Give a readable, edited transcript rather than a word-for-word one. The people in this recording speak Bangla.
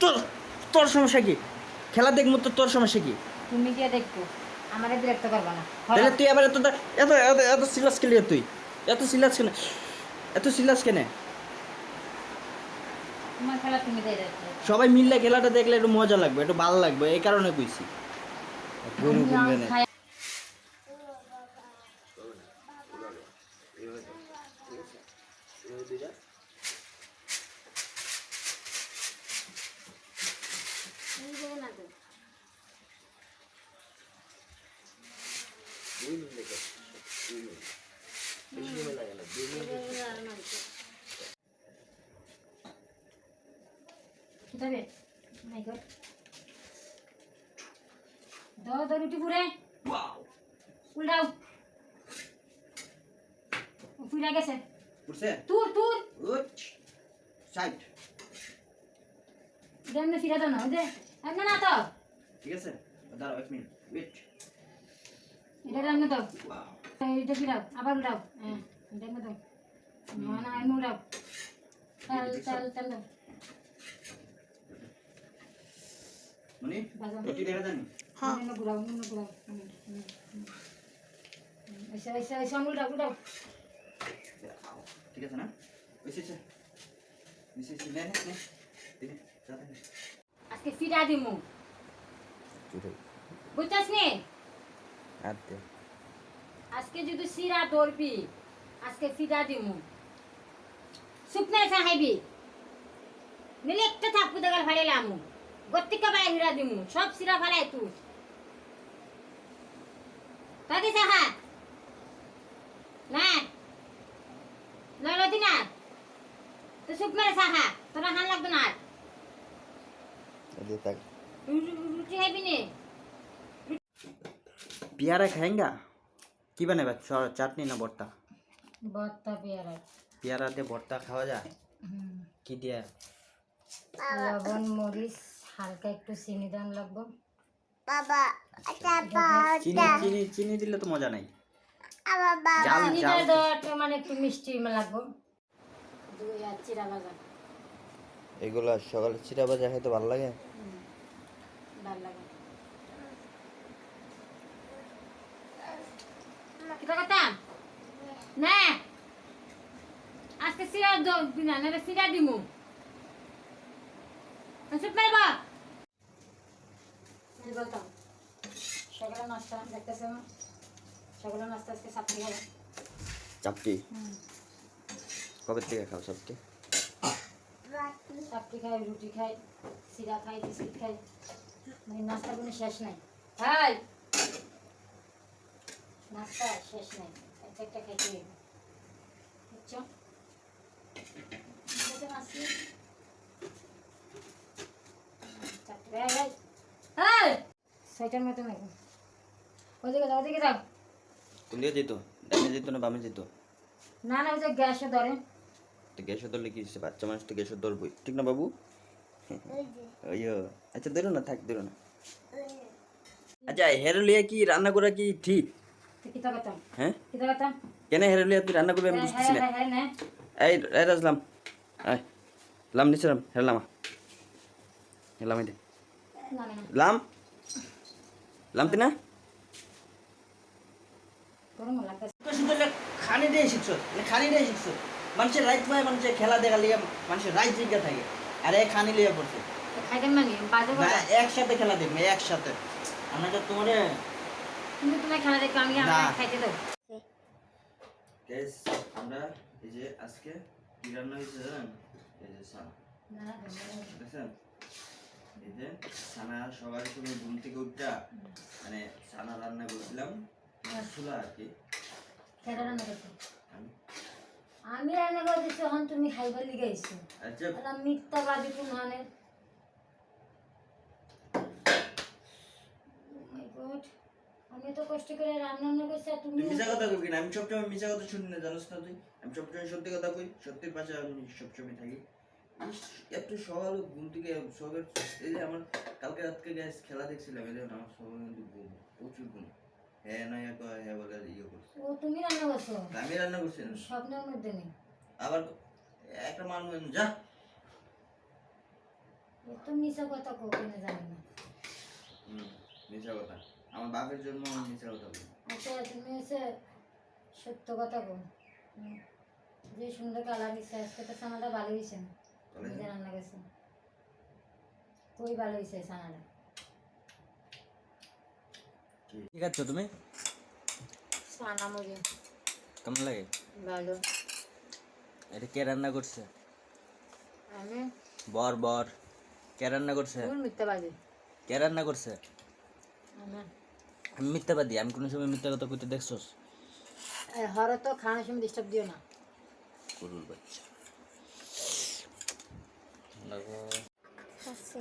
তোর তোর সমস্যা কি? খেলা দেখবো তো, তোর সমস্যা কি? তুমি কি দেখতো আমারে বিরক্ত করবা না। তাহলে তুই আবার এত এত এত এত সিরিয়াস কেন? তুই এত সিরিয়াস কেন? এত সিরিয়াস কেন? তোমার খেলা তুমি দেখো। সবাই মিললে খেলাটা দেখলে একটু মজা লাগবে, একটু ভালো লাগবে, এই কারণে কইছি। গরু কিনবে না। কিতাবে নাই গো দাও দাও রুটি পুরে উল্টাও পুরা গেছে বুঝছে? তুর তুর উচ সাইড। দেমনে ফিরা দাও না দে এমন না তো ঠিক আছে, দাঁড়াও 1 মিনিট ওয়েট। এটা রান্না দাও এটা ফিরাও আবার উল্টাও হ্যাঁ এটা না দাও না না এমন উল্টাও তেল তেল তেল দাও মানে বাজাও রুটি দেখা জানি? হ্যাঁ না গুড়াও না গুড়াও ऐसा ऐसा ऐसा उल्टाओ उल्टाओ ঠিক আছে না? ওইসে ওইসে নে নে নে দিনে যাতে আজকে ফিরা দিমু বুঝছস নি আতে আজকে যদি সিরা ধরবি আজকে ফিরা দিমু সুপনে সাহেবি নিলে একটা থাপ্পু দেগাল ফাড়িলাম গত্তিকা বাইরে হিরা দিমু সব সিরা ফালাই তুই কাকে সাহা না ললতি না তো সুপনে সাহা তোরা হান লাগতো না দে তাক রুটি খাইবি নে পিয়ারা খাएंगा কি বানাবে? চাটনি না ভর্তা? ভর্তা পেয়ারা পিয়ারা দিয়ে ভর্তা খাওয়া যায়? কি দিয়ে? লবণ মরিচ হালকা একটু চিনি দান লাগবো চিনি চিনি চিনি দিলে তো মজা নাই। জাল চিনিটা জাল দেওয়াটা মানে একটু মিষ্টি লাগবো দুই আর চিরা ভাজা এগুলা সকালে চিরা ভাজা খেতে ভালো লাগে। ডাল লাগে কিটা কথা না আজকে সিরা দিনা না সিরা দিমু আসুক পারবা কি বলতাম সকালে নাস্তা দেখতেছে না সকালে নাস্তা আজকে সাপড়ি খাই চাপটি কবে থেকে খাও সবকে? সাপড়ি খাই রুটি খাই সিরা খাই বিস্কিট খাই মানে নাস্তার কোনো শেষ নাই হাই নাস্তা শেষ নাই একটা খাইতে হবে বুঝছো ছয়টার মতো নাকি ওদিকে যাও ওদিকে যাও কোন দিয়ে যেত? ডানে যেত না বামে যেত? না না ওই যে গ্যাসে ধরে তো গ্যাসে ধরলে কি হচ্ছে? বাচ্চা মানুষ তো গ্যাসে ধরবই, ঠিক না বাবু? ওইও আচ্ছা ধরো না, থাক ধরো না। আচ্ছা হেরুলিয়া কি রান্না করা কি ঠিক? কিতা কথা হ্যাঁ কিতা কথা কেন হেরুলিয়া তুই রান্না করবি? আমি বুঝতেছি না। হ্যাঁ না এই এই রাজলাম এই লাম নিছিলাম হেরলামা হেরলাম এই দে না না লাম লামতি না গরম লাগতেছে খানি দিয়ে শিখছো, খানি দিয়ে শিখছো। মানুষের রাইট পায়, মানুষের খেলা দেখা লিয়ে মানুষের রাইট জিজ্ঞা থাকে, আর এই খানি লিয়ে পড়ছে খাইতেন মানে বাজে না। কথা একসাথে খেলা দেখবে, একসাথে। আমরা তো তোমারে তুমি তোমার খেলা দেখো আমি আমার খাইতে দাও গাইস আমরা এই যে আজকে কি রান্না হয়েছে জানেন? এই যে সানা দেখছেন, এই যে সানা সবার সময় ঘুম থেকে উঠটা মানে সানা রান্না করছিলাম চুলা আর কি। কেডা রান্না করছো? আমি রান্না করে দিচ্ছি এখন তুমি খাইবার লিগে আইছো আচ্ছা এটা মিথ্যাবাদী কোন হানে মাই গড আমি তো কষ্ট করে রান্না করছি আর তুমি তুই মিছা কথা কইবি না। আমি সবসময় মিছা কথা শুনি না, জানোস না তুই? আমি সবসময় সত্যি কথা কই, সত্যির পাশে আমি সবসময় থাকি। এত সকাল ঘুম থেকে সকাল এই যে আমার কালকে রাতকে গ্যাস খেলা দেখছিলাম, এই দেখুন আমার সকাল কিন্তু ঘুম, প্রচুর ঘুম। হ্যাঁ না হ্যাঁ বলে ইয়ে করছে। ও তুমি রান্না করছো? আমি রান্না করছি না। স্বপ্নের মধ্যে নেই আবার একটা মানুষ যা এত মিশা কথা কখনো জানি না। মিথ্যা কথা, আমার বাপের জন্য আমি মিথ্যা কথা বলি। আচ্ছা তুমি হচ্ছে সত্য কথা বল। যে সুন্দর কালার দিচ্ছে আজকে তো সানাটা ভালো হয়েছে না, নিজে রান্না গেছে খুবই ভালো হয়েছে সানাটা। ঠিক আছে তুমি সানা মুড়ি কেমন লাগে? ভালো। এটা কে রান্না করছে? আমি বর বর কে রান্না করছে? কোন মিথ্যাবাদী? কে রান্না করছে? আমার আমি মিথ্যাবাদী? আমি কোনো সময় মিথ্যা কথা কইতে দেখছস? হর তো খাওয়ানোর সময় ডিস্টার্ব দিও না। গরুর বাচ্চা। আচ্ছা